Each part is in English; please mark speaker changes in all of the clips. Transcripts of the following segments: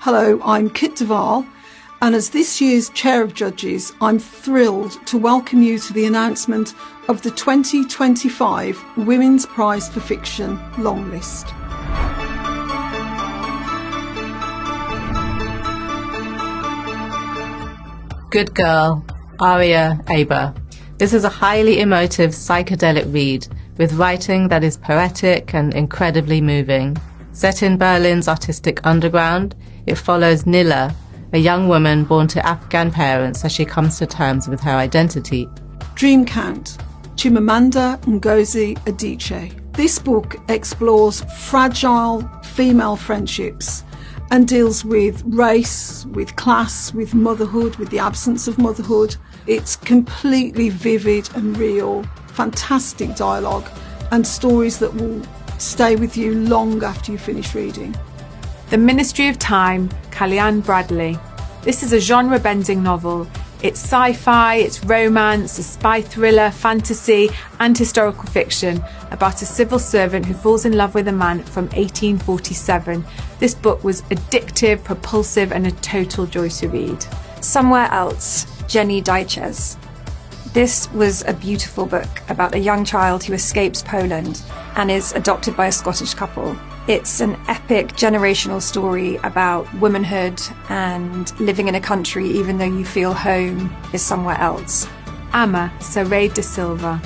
Speaker 1: Hello, I'm Kit Duvall, and as this year's Chair of Judges, I'm thrilled to welcome you to the announcement of the 2025 Women's Prize for Fiction long list.
Speaker 2: Good Girl, Aria Aber. This is a highly emotive psychedelic read with writing that is poetic and incredibly moving. Set in Berlin's artistic underground, it follows Nilla, a young woman born to Afghan parents as she comes to terms with her identity.
Speaker 1: Dream Count, Chimamanda Ngozi Adichie. This book explores fragile female friendships and deals with race, with class, with motherhood, with the absence of motherhood. It's completely vivid and real, fantastic dialogue and stories that will stay with you long after you finish reading.
Speaker 3: The Ministry of Time, Kalyan Bradley. This is a genre-bending novel. It's sci-fi, it's romance, a spy thriller, fantasy and historical fiction about a civil servant who falls in love with a man from 1847. This book was addictive, propulsive and a total joy to read.
Speaker 4: Somewhere Else, Jenny Deiches. This was a beautiful book about a young child who escapes Poland and is adopted by a Scottish couple. It's an epic generational story about womanhood and living in a country even though you feel home is somewhere else.
Speaker 3: Amma, Saray de Silva.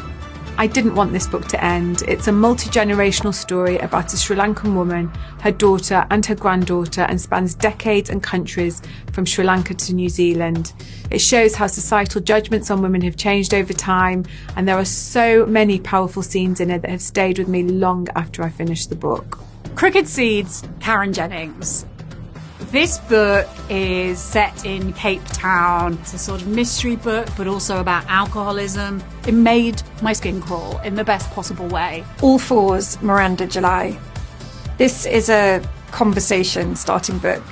Speaker 3: I didn't want this book to end. It's a multi-generational story about a Sri Lankan woman, her daughter and her granddaughter, and spans decades and countries from Sri Lanka to New Zealand. It shows how societal judgments on women have changed over time, and there are so many powerful scenes in it that have stayed with me long after I finished the book.
Speaker 5: Crooked Seeds, Karen Jennings. This book is set in Cape Town. It's a sort of mystery book, but also about alcoholism. It made my skin crawl in the best possible way.
Speaker 4: All Fours, Miranda July. This is a conversation starting book.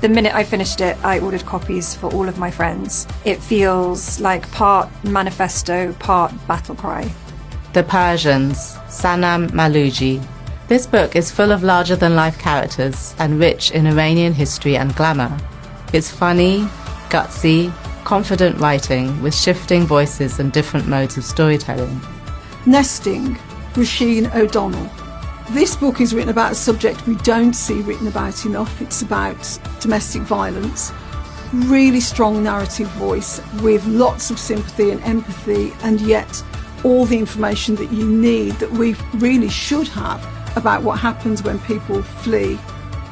Speaker 4: The minute I finished it, I ordered copies for all of my friends. It feels like part manifesto, part battle cry.
Speaker 2: The Persians, Sanam Malouji. This book is full of larger-than-life characters and rich in Iranian history and glamour. It's funny, gutsy, confident writing with shifting voices and different modes of storytelling.
Speaker 1: Nesting, Roisin O'Donnell. This book is written about a subject we don't see written about enough. It's about domestic violence. Really strong narrative voice with lots of sympathy and empathy, and yet all the information that you need that we really should have about what happens when people flee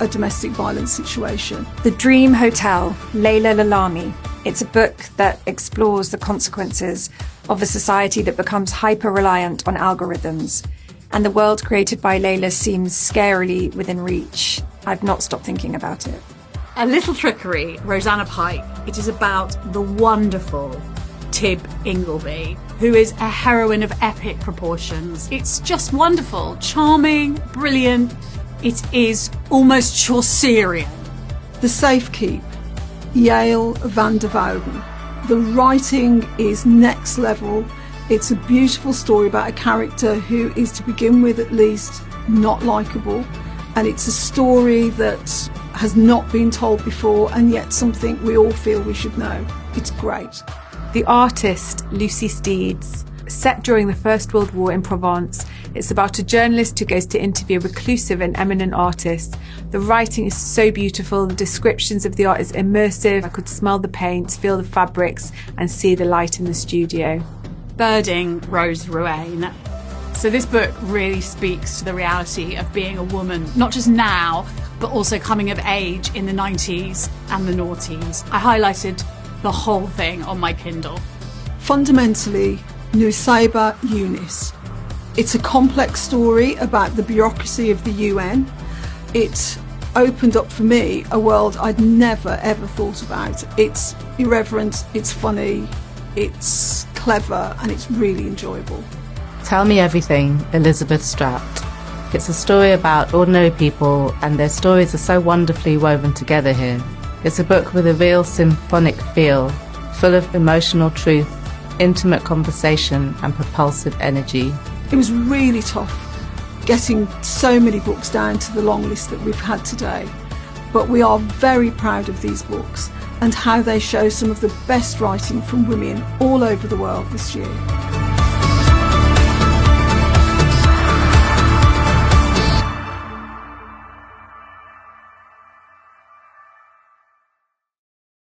Speaker 1: a domestic violence situation.
Speaker 4: The Dream Hotel, Layla Lalami. It's a book that explores the consequences of a society that becomes hyper-reliant on algorithms. And the world created by Layla seems scarily within reach. I've not stopped thinking about it.
Speaker 5: A Little Trickery, Rosanna Pike. It is about the wonderful Tib Ingleby, who is a heroine of epic proportions. It's just wonderful, charming, brilliant. It is almost Chaucerian.
Speaker 1: The Safekeep, Yael van der Wouden. The writing is next level. It's a beautiful story about a character who is, to begin with at least, not likeable. And it's a story that has not been told before and yet something we all feel we should know. It's great.
Speaker 3: The Artist, Lucy Steeds. Set during the First World War in Provence, it's about a journalist who goes to interview a reclusive and eminent artist. The writing is so beautiful, the descriptions of the art is immersive. I could smell the paints, feel the fabrics and see the light in the studio.
Speaker 5: Birding, Rose Ruane. So this book really speaks to the reality of being a woman, not just now, but also coming of age in the 90s and the noughties. I highlighted the whole thing on my Kindle.
Speaker 1: Fundamentally, Saiba Eunice. It's a complex story about the bureaucracy of the UN. It opened up for me a world I'd never ever thought about. It's irreverent, it's funny, it's clever and it's really enjoyable.
Speaker 2: Tell Me Everything, Elizabeth Stratt. It's a story about ordinary people and their stories are so wonderfully woven together here. It's a book with a real symphonic feel, full of emotional truth, intimate conversation and propulsive energy.
Speaker 1: It was really tough getting so many books down to the long list that we've had today. but we are very proud of these books and how they show some of the best writing from women all over the world this year.